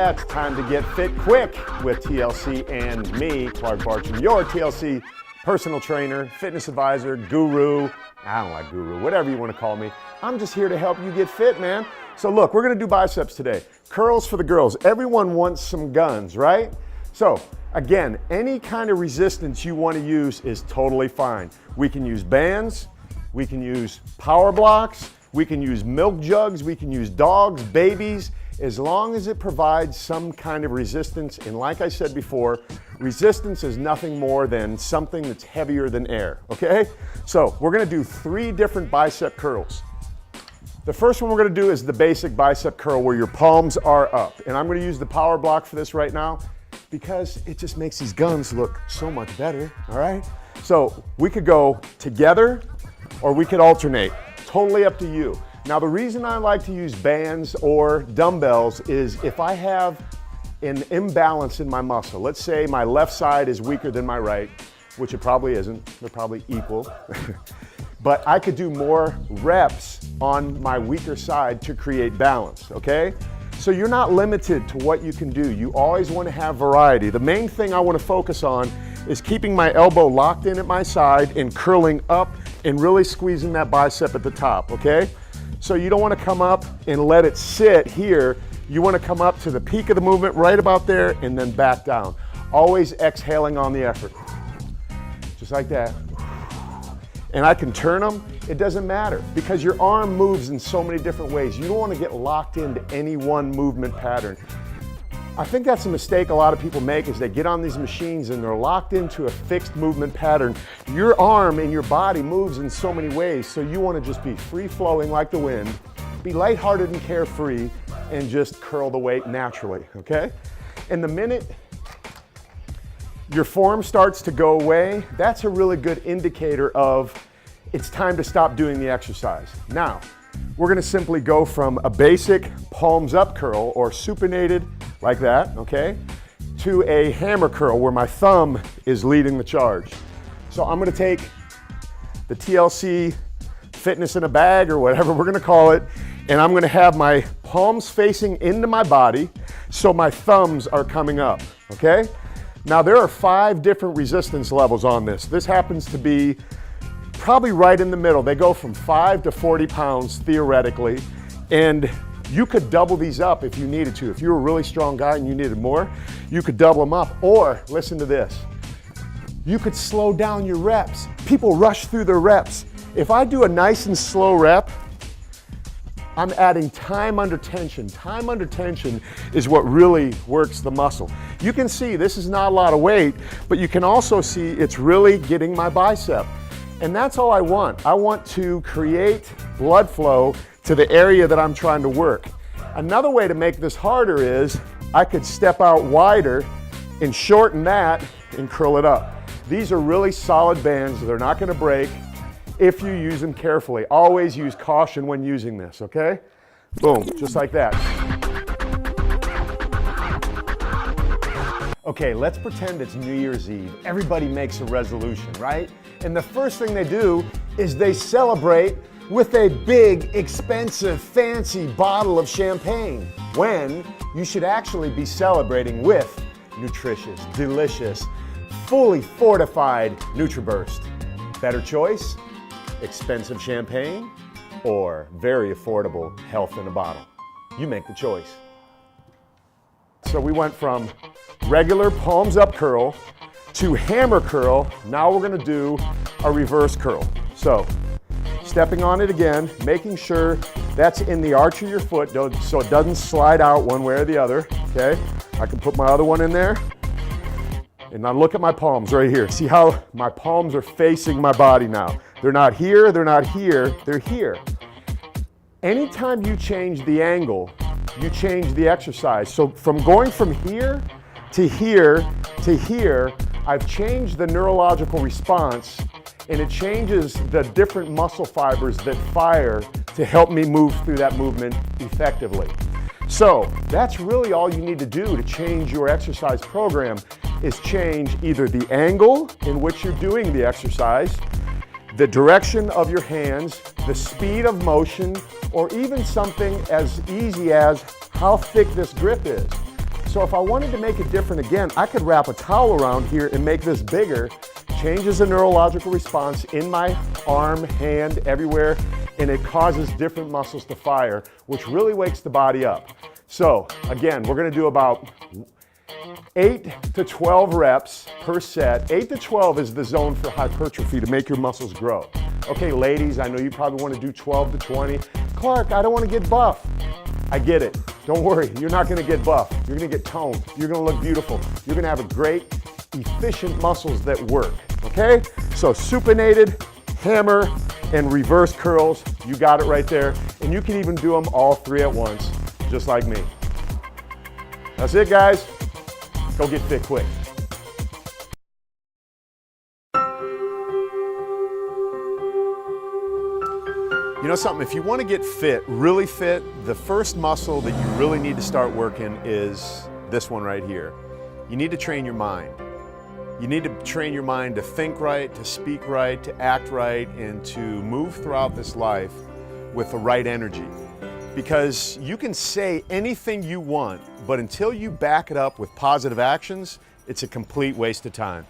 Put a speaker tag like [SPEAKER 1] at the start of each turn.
[SPEAKER 1] Yeah, it's time to get fit quick with TLC and me, Clark Bartram, your TLC personal trainer, fitness advisor, guru. I don't like guru, whatever you want to call me. I'm just here to help you get fit, man. So look, we're gonna do biceps today. Curls for the girls. Everyone wants some guns, right? So again, any kind of resistance you want to use is totally fine. We can use bands, we can use power blocks, we can use milk jugs, we can use dogs, babies, as long as it provides some kind of resistance. And like I said before, resistance is nothing more than something that's heavier than air, okay? So we're gonna do 3 different bicep curls. The first one we're gonna do is the basic bicep curl where your palms are up. And I'm gonna use the power block for this right now because it just makes these guns look so much better, all right? So we could go together or we could alternate, totally up to you. Now the reason I like to use bands or dumbbells is if I have an imbalance in my muscle, let's say my left side is weaker than my right, which it probably isn't, they're probably equal, but I could do more reps on my weaker side to create balance, okay? So you're not limited to what you can do. You always want to have variety. The main thing I want to focus on is keeping my elbow locked in at my side and curling up and really squeezing that bicep at the top, okay? So you don't want to come up and let it sit here. You want to come up to the peak of the movement right about there and then back down. Always exhaling on the effort. Just like that. And I can turn them, it doesn't matter because your arm moves in so many different ways. You don't want to get locked into any one movement pattern. I think that's a mistake a lot of people make is they get on these machines and they're locked into a fixed movement pattern. Your arm and your body moves in so many ways, so you want to just be free-flowing like the wind, be lighthearted and carefree, and just curl the weight naturally, okay? And the minute your form starts to go away, that's a really good indicator of it's time to stop doing the exercise. Now, we're gonna simply go from a basic palms up curl or supinated like that, okay, to a hammer curl where my thumb is leading the charge. So I'm gonna take the TLC fitness in a bag or whatever we're gonna call it, and I'm gonna have my palms facing into my body so my thumbs are coming up, okay? Now there are 5 different resistance levels on this. This happens to be probably right in the middle. They go from 5 to 40 pounds theoretically, and you could double these up if you needed to. If you were a really strong guy and you needed more, you could double them up. Or, listen to this, you could slow down your reps. People rush through their reps. If I do a nice and slow rep, I'm adding time under tension. Time under tension is what really works the muscle. You can see this is not a lot of weight, but you can also see it's really getting my bicep. And that's all I want. I want to create blood flow to the area that I'm trying to work. Another way to make this harder is I could step out wider and shorten that and curl it up. These are really solid bands. They're not gonna break if you use them carefully. Always use caution when using this, okay? Boom, just like that. Okay, let's pretend it's New Year's Eve. Everybody makes a resolution, right? And the first thing they do is they celebrate with a big, expensive, fancy bottle of champagne, when you should actually be celebrating with nutritious, delicious, fully fortified NutriBurst. Better choice? Expensive champagne or very affordable health in a bottle? You make the choice. So we went from regular palms up curl to hammer curl. Now we're gonna do a reverse curl. So stepping on it again, making sure that's in the arch of your foot so it doesn't slide out one way or the other, okay? I can put my other one in there. And now look at my palms right here. See how my palms are facing my body now. They're not here, they're not here, they're here. Anytime you change the angle, you change the exercise. So from going from here to here to here, I've changed the neurological response, and it changes the different muscle fibers that fire to help me move through that movement effectively. So that's really all you need to do to change your exercise program, is change either the angle in which you're doing the exercise, the direction of your hands, the speed of motion, or even something as easy as how thick this grip is. So if I wanted to make it different again, I could wrap a towel around here and make this bigger, changes the neurological response in my arm, hand, everywhere, and it causes different muscles to fire, which really wakes the body up. So again, we're gonna do about 8 to 12 reps per set. 8 to 12 is the zone for hypertrophy to make your muscles grow. Okay, ladies, I know you probably want to do 12 to 20. Clark, I don't want to get buff. I get it. Don't worry, you're not going to get buff. You're going to get toned. You're going to look beautiful. You're going to have a great, efficient muscles that work. Okay? So supinated, hammer, and reverse curls. You got it right there. And you can even do them all 3 at once, just like me. That's it, guys. Go get fit quick. You know something, if you want to get fit, really fit, the first muscle that you really need to start working is this one right here. You need to train your mind. You need to train your mind to think right, to speak right, to act right, and to move throughout this life with the right energy. Because you can say anything you want, but until you back it up with positive actions, it's a complete waste of time.